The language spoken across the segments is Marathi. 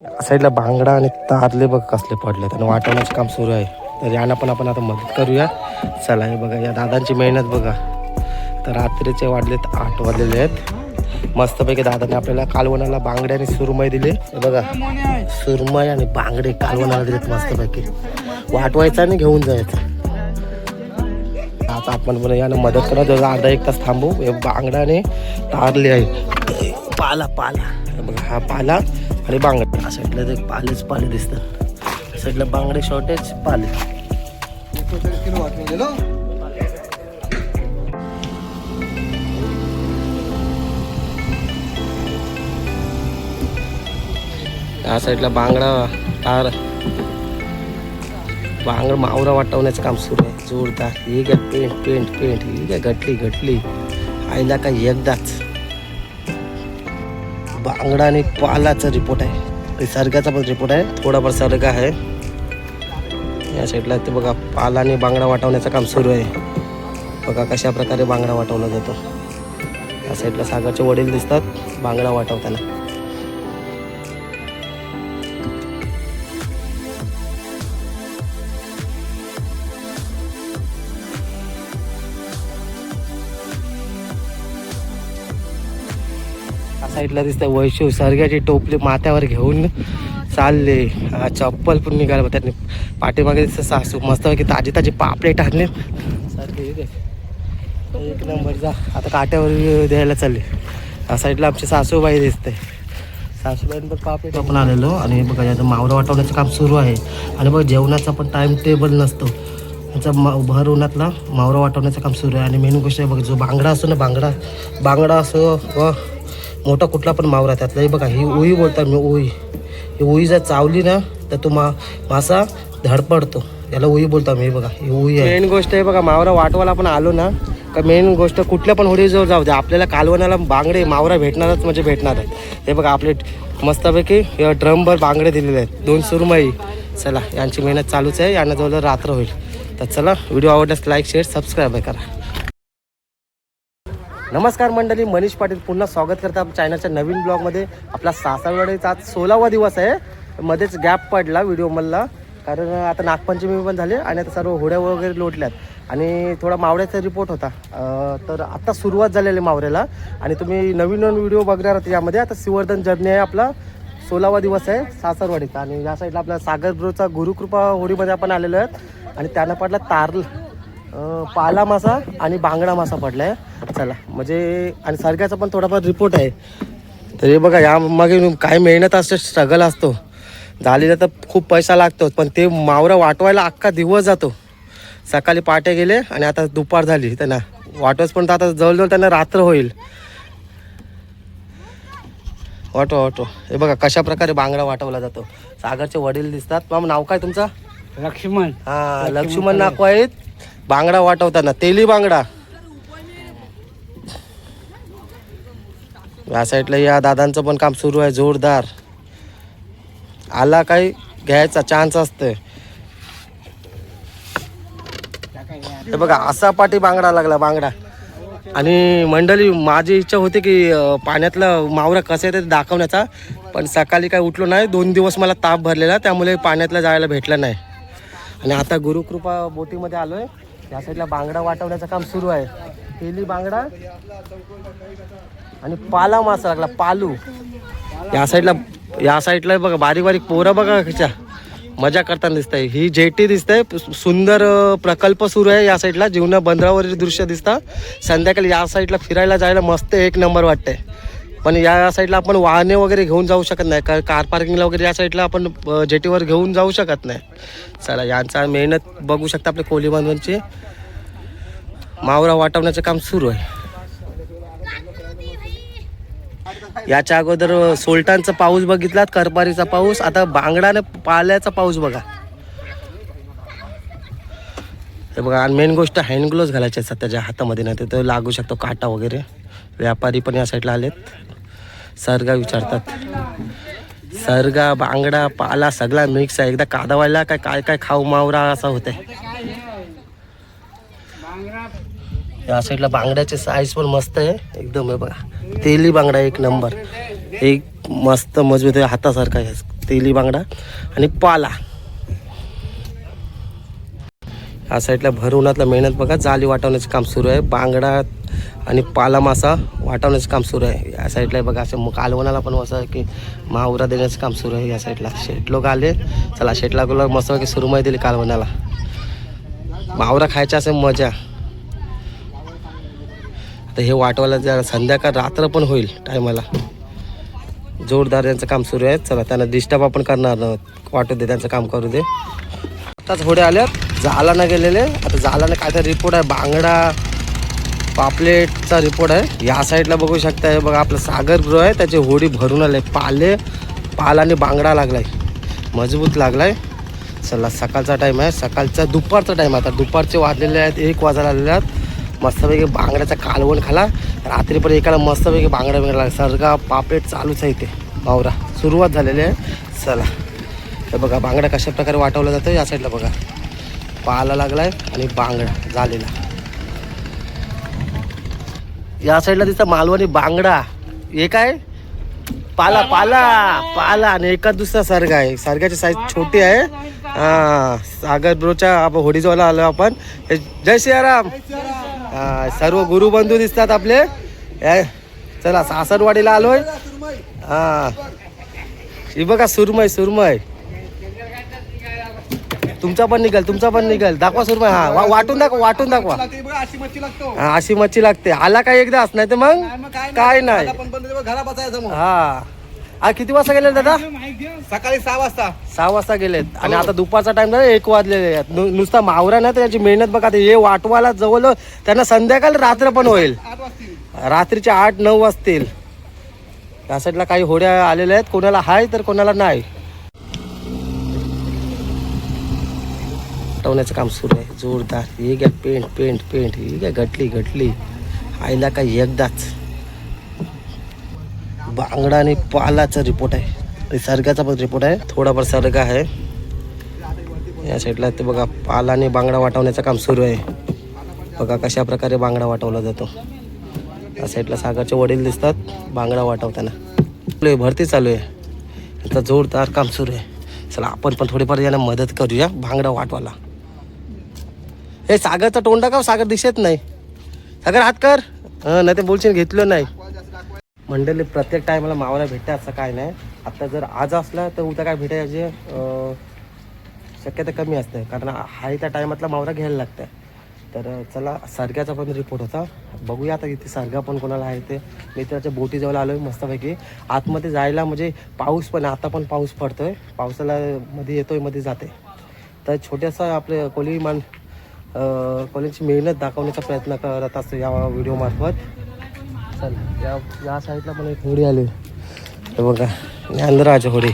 साईडला बांगडा आणि तारले बघ कसले पडले आणि वाटवण्याचं काम सुरू आहे. तर यांना पण आपण आता मदत करूया. चला हे बघा या दादांची मेहनत बघा. तर रात्रीचे वाढलेत 8 वाजलेले आहेत. मस्तपैकी दादाने आपल्याला कालवणाला बांगडे आणि सुरमई दिले. हे बघा सुरमई आणि बांगडे कालवणाला दिलेत मस्तपैकी. वाटवायचा आणि घेऊन जायचं. आता आपण पण यानं मदत करा. जर अर्धा एक तास थांबू. हे बांगडा आणि तारले आहे. पाला पाला बघा हा पाला आणि बांगडे. या साईडला ते पालेच पाले दिसतात. या साईडला बांगडे शॉर्टेज पाले. या साईडला बांगडा तार बांगड मावरा वाटवण्याचं काम सुरू आहे जोरदार. ही घ्या पेंट पेंट पेंट ही घ्या घटली आईला काय एकदाच. बांगडा आणि पालाचा रिपोर्ट आहे. सरगाचा पण रिपोर्ट आहे. थोडाफार सरगा आहे. या साईडला ते बघा पाला आणि बांगडा वाटवण्याचं काम सुरू आहे. बघा कशा प्रकारे बांगडा वाटवला जातो. या साईडला सागरचे वडील दिसतात बांगडा वाटवताना. साईडला दिसतं वैशिव सरग्याची टोपली माथ्यावर घेऊन चालले. चप्पल पण निघाला. त्यांनी पाठीमागे दिसतं सासू मस्तपैकी ताजी ताजी पापडे टाकले. सारखे एक नंबर जा. आता काट्यावर द्यायला चालले. या साईडला आमची सासूबाई दिसते. सासूबाईंनी पण पापडे आपण आलेलो. आणि बघा याचं मावरा वाटवण्याचं काम सुरू आहे. आणि बघा जेवणाचा पण टाईम टेबल नसतो. त्याचा भर उन्हातला मावरा वाटवण्याचं काम सुरू आहे. आणि मेन गोष्ट आहे बघा जो बांगडा असतो ना बांगडा असो व मोठा कुठला पण मावरा त्यातला बघा ही उई बोलतात मी उई. ही उई जर चावली ना तर तो मासा धडपडतो. याला उई बोलतो मी. बघा ही उई आहे. मेन गोष्ट आहे बघा मावरा वाटवायला आपण आलो ना का मेन गोष्ट कुठल्या पण होडीजवळ जाऊ दे आपल्याला कालवणाला बांगडे मावरा भेटणारच म्हणजे भेटणार आहे. हे बघा आपले मस्तपैकी ड्रमभर बांगडे दिलेले आहेत. 2 सुरमई. चला यांची मेहनत चालूच आहे. यांना जवळ रात्र होईल. तर चला व्हिडिओ आवडल्यास लाईक शेअर सबस्क्राईब करा. नमस्कार मंडळी, मनीष पाटील पुन्हा स्वागत करता आपल्या चॅनलच्या नवीन ब्लॉगमध्ये. आपला सासरवाडीचा आज 16वा दिवस आहे. मध्येच गॅप पडला व्हिडिओ मला कारण आता नागपंचमी पण झाली आणि आता सर्व होड्या वगैरे लोटल्यात आणि थोडा मावळ्याचा रिपोर्ट होता. तर आता सुरुवात झालेली मावऱ्याला आणि तुम्ही नवीन व्हिडिओ बघणार आहात यामध्ये. आता सिवर्धन जर्नी आहे. आपला 16वा दिवस आहे सासरवाडीचा. आणि या साईडला आपला सागर ब्रोचा गुरुकृपा होडीमध्ये आपण आलेलो आहेत. आणि त्यानं पडला पाला मासा आणि बांगडा मासा पडलाय. चला म्हणजे आणि सरग्याचा पण थोडाफार रिपोर्ट आहे. तर हे बघा या मागे काय मेहनत असते स्ट्रगल असतो. झालेला तर खूप पैसा लागतो पण ते मावरा वाटवायला अख्खा दिवस जातो. सकाळी पहाटे गेले आणि आता दुपार झाली त्यांना वाटवच पण आता जवळजवळ त्यांना रात्र होईल. वाटो हे बघा कशा प्रकारे बांगडा वाटवला जातो. सागरचे वडील दिसतात. मामा नाव काय तुमचं? लक्ष्मण. हा लक्ष्मण नाकू आहेत. बांगडा वाटवताना तेली बांगडा. या साईडला या दादांचं पण काम सुरू आहे जोरदार. आला काही घ्यायचा चान्स असतोय. हे बघा असा पाठी बांगडा लागला बांगडा. आणि मंडळी माझी इच्छा होती की पाण्यातला मावरा कसा येते ते दाखवण्याचा पण सकाळी काय उठलो नाही. 2 दिवस मला ताप भरलेला त्यामुळे पाण्यातला जायला भेटलं नाही. आणि आता गुरुकृपा बोटीमध्ये आलोय. या साईडला बांगडा वाटवण्याचं काम सुरू आहे. तेली बांगडा आणि पाला मासा लागला पालू. या साईडला बघा बारीक बारीक पोरं बघा कशा मजा करताना दिसतंय. ही जेटी दिसतंय. सुंदर प्रकल्प सुरू आहे या साईडला. जीवना बंदरावरील दृश्य दिसतं. संध्याकाळी या साईडला फिरायला जायला मस्त एक नंबर वाटतंय. पण या साईडला आपण वाहने वगैरे घेऊन जाऊ शकत नाही. कार पार्किंगला वगैरे या साईडला आपण जेटीवर घेऊन जाऊ शकत नाही. चला यांचा मेहनत बघू शकता. आपले कोली बांधवांचे मावरा वाटवण्याचं काम सुरू आहे. याच्या अगोदर सोलटांचा पाऊस बघितलात करपारीचा पाऊस. आता बांगडाने पाल्याचा पाऊस बघा. हे बघा आणि मेन गोष्ट हँड ग्लोव्ज घालायचे असतात त्याच्या हातामध्ये नाही तर लागू शकतो काटा वगैरे. व्यापारी पण या साईडला आलेत. सरगा विचारतात. सरगा बांगडा पाला सगळा मिक्स आहे. एकदा कादावायला काय काय खाऊ मावरा असा होते. या साईडला बांगड्याचे साईज पण मस्त आहे एकदम. हे बघा तेली बांगडा एक नंबर. एक मस्त मजबूत आहे हातासारखा आहे. तेली बांगडा आणि पाला. या साईडला भर उन्हातला मेहनत बघा, जाळी वाटवण्याचं काम सुरू आहे. बांगडा आणि पाला मासा वाटवण्याचं काम सुरू आहे. या साईडला बघा असं कालवणाला पण असं की मावरा देण्याचं काम सुरू आहे. या साईडला शेट लोक आले, चला शेट लोकांना मस्त की सुरुमाई दिली कालवणाला. मावरा खायचा असेल मजा. आता हे वाटवायला जरा संध्याकाळ रात्र पण होईल टायमाला. जोरदार यांचं काम सुरू आहे. चला त्यांना डिस्टर्ब आपण करणार आहोत, वाटू दे त्यांचं काम करू दे. आताच होडे आल्यात, जालानं गेलेले. आता जालानं काय तर रिपोर्ट आहे, बांगडा पापलेटचा रिपोर्ट आहे. या साईडला बघू शकता, हे बघा आपलं सागर गृह आहे, त्याची होडी भरून आले. पाल आणि बांगडा लागलाय, मजबूत लागलाय. चला सकाळचा टाईम आहे, सकाळचा दुपारचा टाईम आहे. आता दुपारचे वाजलेले आहेत, 1 वाजायला आलेले आहेत. मस्तपैकी बांगड्याचा कालवण खाला. रात्री पण एकाला मस्तपैकी बांगडा मिळाला. सरगा पापलेट चालूच आहे इथे. मावरा सुरुवात झालेली आहे. चला हे बघा बांगडा कशा प्रकारे वाटवला जातो. या साईडला बघा पाला लागलाय आणि बांगडा झालेला. या साईडला दिसतं मालवणी बांगडा. एक आहे पाला पाला पाला आणि एका दुसरा सरगा आहे. सरगाची साईज छोटी आहे. हा सागर ब्रोच्या आपण होडीजवळ आलो आपण. जय सियाराम. सर्व गुरुबंधू दिसतात आपले. चला सासरवाडीला आलोय. हा ही बघा सुरमय सुरमय. तुमचा पण निघाल दाखवा सुरमय. हा वाटून दाखवा. हा अशी मच्छी लागते. आला काय एकदाच, नाही तर मग काय नाही. हा किती वाजता गेले दादा? सकाळी 6 वाजता गेलेत. आणि आता दुपारचा टाइम झाला, 1 वाजलेले. नुसता मावरा ना त्याची मेहनत बघा. हे वाटवायला जवळ त्यांना संध्याकाळ रात्र पण होईल. रात्रीचे 8-9 वाजतील. या साईडला काही होड्या आलेल्या आहेत, कोणाला हाय तर कोणाला नाही. वाटवण्याचं काम सुरू आहे जोरदार. हे घ्या पेंट ही घ्या घटली आईला काही एकदाच. बांगडा आणि पालाचा रिपोर्ट आहे, सरगाचा पण रिपोर्ट आहे. थोडाफार सरगा आहे. या साईडला ते बघा पाला आणि बांगडा वाटवण्याचं काम सुरू आहे. बघा कशा प्रकारे बांगडा वाटवला जातो. या साईडला सागरचे वडील दिसतात बांगडा वाटवताना. भरती चालू आहे, आता जोरदार काम सुरू आहे. चला आपण पण थोडीफार यांना मदत करूया बांगडा वाटवायला. हे सागरचा तोंडा का सागर दिसत नाही. सागर हात कर. नाही ते बोलशील घेतलं नाही. मंडळी प्रत्येक टायमाला मावळा भेटते असं काय नाही. आता जर आज असला तर उद्या काय भेटायची शक्यता कमी असते, कारण हाय त्या टायमातला मावळा घ्यायला लागतं. तर चला सरग्याचा पण रिपोर्ट होता, बघूया आता इथे सरगा पण कोणाला आहे ते. मित्राच्या बोटीजवळ आलो आहे मस्तपैकी. आतमध्ये जायला म्हणजे पाऊस पण, आता पण पाऊस पडतोय. पावसाला मध्ये येतोय मध्ये जाते. तर छोट्यासा आपले कोलीची मेहनत दाखवण्याचा प्रयत्न करत असतो या व्हिडिओमार्फत. चला या साईडला पण एक होडी आली. हे बघा ज्ञानराज होडी.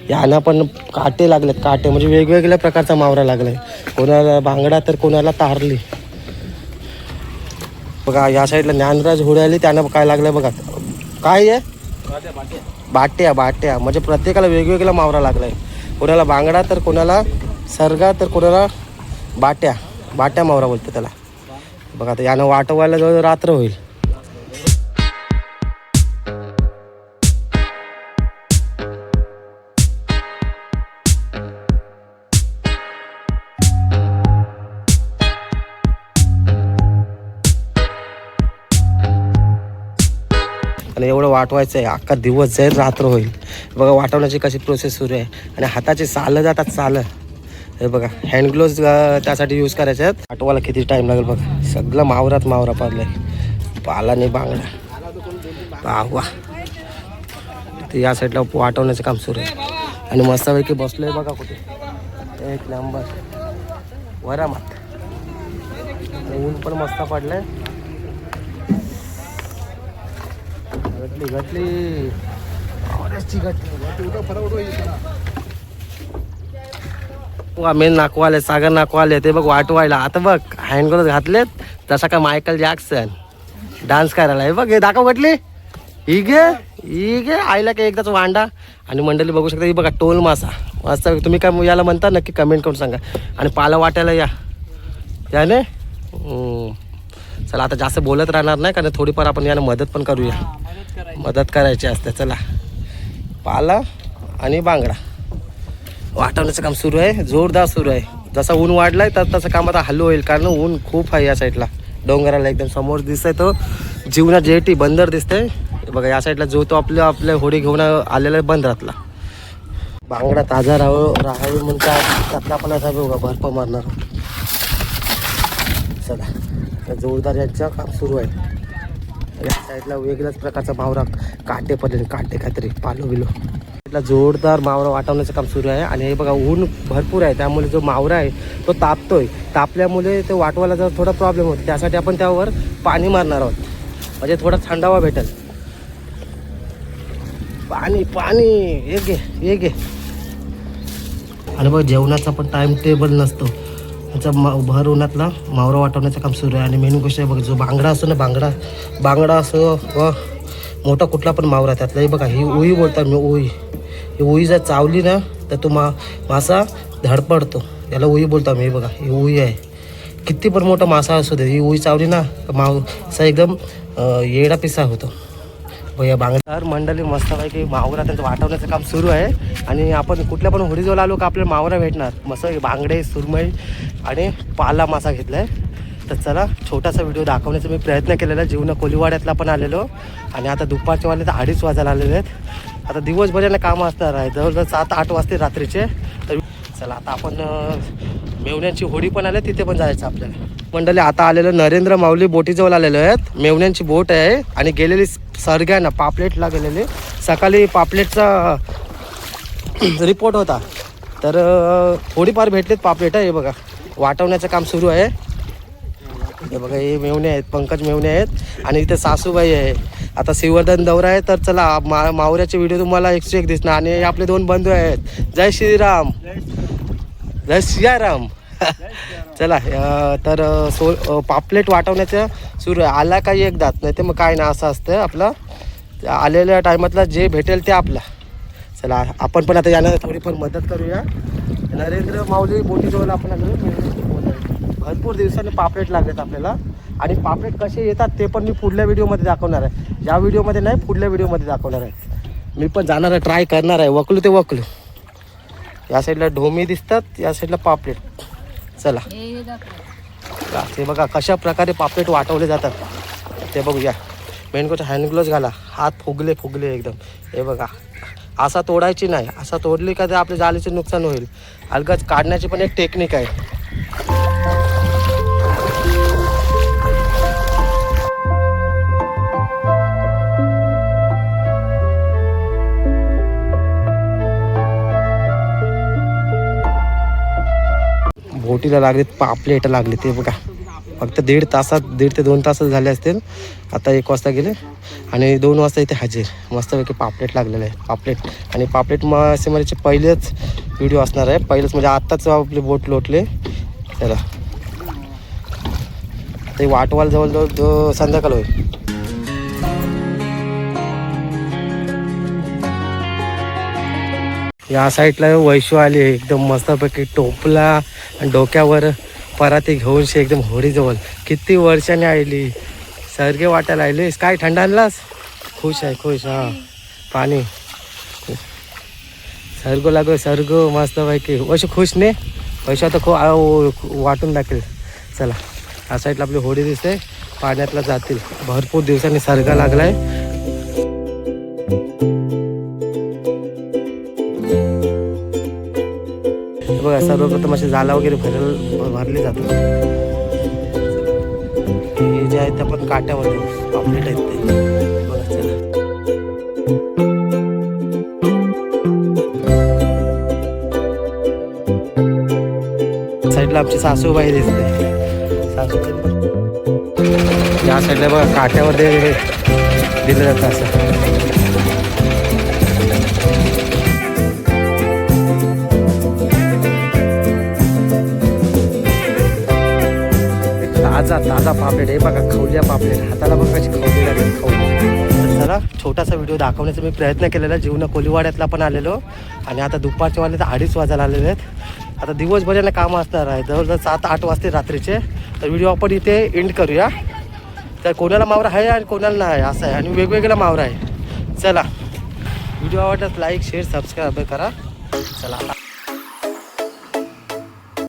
यांना पण काटे लागलेत, काटे म्हणजे वेगवेगळ्या प्रकारचा मावरा लागलाय. कोणाला बांगडा तर कोणाला तारली. बघा या साईडला ज्ञानराज होडी आली, त्यांना काय लागलंय बघा. काय आहे? बाट्या म्हणजे प्रत्येकाला वेगवेगळा मावरा लागलाय. कोणाला बांगडा तर कोणाला सरगा तर कोणाला बाट्या मावरा बोलतो त्याला. बघा आता यानं वाटवायला जवळ रात्र होईल. आणि एवढं वाटवायचं आहे, अख्खा दिवस जाईल रात्र होईल. बघा वाटवण्याची कशी प्रोसेस सुरू आहे. आणि हाताचे सालं जातात सालं. हे बघा हँड ग्लोव्ज त्यासाठी यूज करायचे आहेत. वाटवायला किती टाईम लागेल बघा. सगळं मावरा पाडलाय. पालाने बांगडा वा. ते या साईडला वाटवण्याचं काम सुरू आहे. आणि मस्तपैकी बसलोय बघा कुठे, एक नंबर वरामात. ऊन पण मस्त पडलंय. घटली मेन नाकवाले सागर नाकवाले ते बघ वाटवायला. आता बघ हँड ग्लोव्ज घातलेत तसा का मायकल जॅक्सन डान्स करायला. हे बघ हे दाखव घटली. ही घे आईला काय एकदाच वांडा. आणि मंडळी बघू शकता ही बघा टोल मासा मस्त. तुम्ही काय याला म्हणता नक्की कमेंट करून सांगा. आणि पाला वाटायला याने चला आता जास्त बोलत राहणार नाही, कारण थोडीफार आपण याला मदत पण करूया. मदत करायची असते. चला पाला आणि बांगडा वाटवण्याचं काम सुरू आहे, जोरदार सुरू आहे. जसं ऊन वाढलाय तर तसं काम आता हल्लो होईल, कारण ऊन खूप आहे या साईडला. डोंगराला एकदम समोर दिसतंय तो जीवना जेटी बंदर दिसतंय. बघा या साईडला जो तो आपल्या होडी घेऊन आलेला बंदरातला. बांगडा ताजा राहावे म्हणून काय त्यातला आपण असा बघा बर्फ मारणार. चला जोरदार यांचं काम सुरू आहे. या साईडला वेगळ्याच प्रकारचा मावरा काटे पडले, काटे काहीतरी पालो बिलो. साईडला जोरदार मावरा वाटवण्याचं काम सुरू आहे. आणि हे बघा ऊन भरपूर आहे, त्यामुळे जो मावरा आहे तो तापतोय. तापल्यामुळे ते वाटवायला जर थोडा प्रॉब्लेम होतो, त्यासाठी आपण त्यावर पाणी मारणार आहोत, म्हणजे थोडा थंडावा भेटेल. पाणी पाणी ये घे. आणि बघ जेवणाचा पण टाइम टेबल नसतो. त्याचा भर उन्हातला मावरा वाटवण्याचं काम सुरू आहे. आणि मेन गोष्ट आहे बघा, जो बांगडा असतो ना, बांगडा असो व मोठा कुठला पण मावरा त्यातला. हे बघा ही उई बोलतात मी, उई. ही उई जर चावली ना तर तो मासा धडपडतो, याला उई बोलतो मी. हे बघा ही उई आहे, किती पण मोठा मासा असू दे, ही उई चावली ना मासा एकदम येडा पिसा होतो. या बांगडार मंडळी मस्तपैकी मावरा त्यांचं वाटवण्याचं काम सुरू आहे. आणि आपण कुठल्या पण होडीजवळ आलो का आपल्याला मावरा भेटणार. मस्त बांगडे, सुरमई आणि पाला मासा घेतला आहे. तर चला छोटासा व्हिडिओ दाखवण्याचा मी प्रयत्न केलेला. जीवना कोलीवाड्यातला पण आलेलो आणि आता दुपारच्या वाजले तर 2:30 वाजायला आलेले आहेत. आता दिवसभराला कामं असणार आहे, जवळजवळ 7-8 वाजते रात्रीचे. तर चला आता आपण मेवण्यांची होडी पण आले, तिथे पण जायचं आपल्याला. मंडळी आता आलेलं नरेंद्र माऊली बोटीजवळ आलेलो आहेत. मेवण्यांची बोट आहे आणि गेलेली सरग्यानं पापलेटला गेलेली. सकाळी पापलेटचा रिपोर्ट होता, तर थोडीफार भेटलेत पापलेट. हे बघा वाटवण्याचं काम सुरू आहे. हे बघा हे मेवणे आहेत, पंकज मेवणे आहेत आणि इथे सासूबाई आहे. आता श्रीवर्धन दौरा आहे, तर चला मावऱ्याचे व्हिडिओ तुम्हाला 101 दिसणार. आणि आपले 2 बंधू आहेत, जय श्रीराम, जय सियाराम. चला तर पापलेट वाटवण्याचं सुरू आहे. आला काही एकदाच, नाही तर मग काय ना असं असतं आपलं. आलेल्या टायमातला जे भेटेल ते आपला. चला आपण पण आता याला थोडी पण मदत करूया. नरेंद्र माऊली बोटीजवळ आपण आलो. भरपूर दिवसांनी पापलेट लागलेत आपल्याला. आणि पापलेट कसे येतात ते पण मी पुढल्या व्हिडिओमध्ये दाखवणार आहे. या व्हिडिओमध्ये नाही, पुढल्या व्हिडिओमध्ये दाखवणार आहे. मी पण जाणार आहे, ट्राय करणार आहे. वकलू ते वकलू. या साईडला ढोमी दिसतात, या साईडला पापलेट. चला ते बघा कशा प्रकारे पापलेट वाटवले जातात ते बघूया. मेन गोष्ट हँड ग्लोव्ज घाला, हात फुगले एकदम. हे बघा असा तोडायची नाही, असा तोडली का ते आपल्या जाळीचे नुकसान होईल. अलगद काढण्याची पण एक टेक्निक आहे. बोटीला लागलेत पापलेट लागले ते बघा. फक्त 1.5 ते 2 तास झाले असतील. आता 1 वाजता गेले आणि 2 वाजता इथे हजेर. मस्तपैकी पापलेट लागलेलं आहे. पापलेट आणि पापलेट मासेमारीचे पहिलेच व्हिडिओ असणार आहे. पहिलेच म्हणजे आत्ताच आपली बोट लोटले. चला ते वाटवाल जवळजवळ संध्याकाळ होईल. या साईडला वैशू आली एकदम मस्तपैकी टोपला आणि डोक्यावर पराती घेऊन एकदम होडीजवळ. किती वर्षाने आली, सरगे वाटायला आलीस. काय थंड आणलास? खुश आहे, खुश. हां पाणी सरगो लागो, सरगो मस्तपैकी. वैशू खुश ने? वैशू आता वाटून टाकेल. चला या साईडला आपली होडी दिसते, पाण्यातला जातील. भरपूर दिवसांनी सरगा लागलाय. बघा सर्वप्रथम असे जाला वगैरे भरले जातात. हे जे आहेत आपण काट्यामध्ये पापलेट आहेत ते बघा. चला साईडला आमची सासूबाई दिसते. या साईडला बघा काट्यामध्ये दिलं जातं असं. ताजा पापलेट. हे बघा खवल्या पापलेट, हाताला बघा कशी खवली लागेल खवली. चला छोटासा व्हिडिओ दाखवण्याचा मी प्रयत्न केलेला. जीवना कोलीवाड्यातला पण आलेलो आणि आता दुपारच्या वाजले तर 2:30 वाजायला आलेले आहेत. आता दिवसभराला कामं असणार आहे, जवळजवळ 7-8 वाजते रात्रीचे. तर व्हिडिओ आपण इथे एंड करूया. तर कोणाला मावरा आहे आणि कोणाला नाही असं आहे, आणि वेगवेगळा मावरा आहे. चला व्हिडिओ आवडल्यास लाईक शेअर सबस्क्राईब करा. चला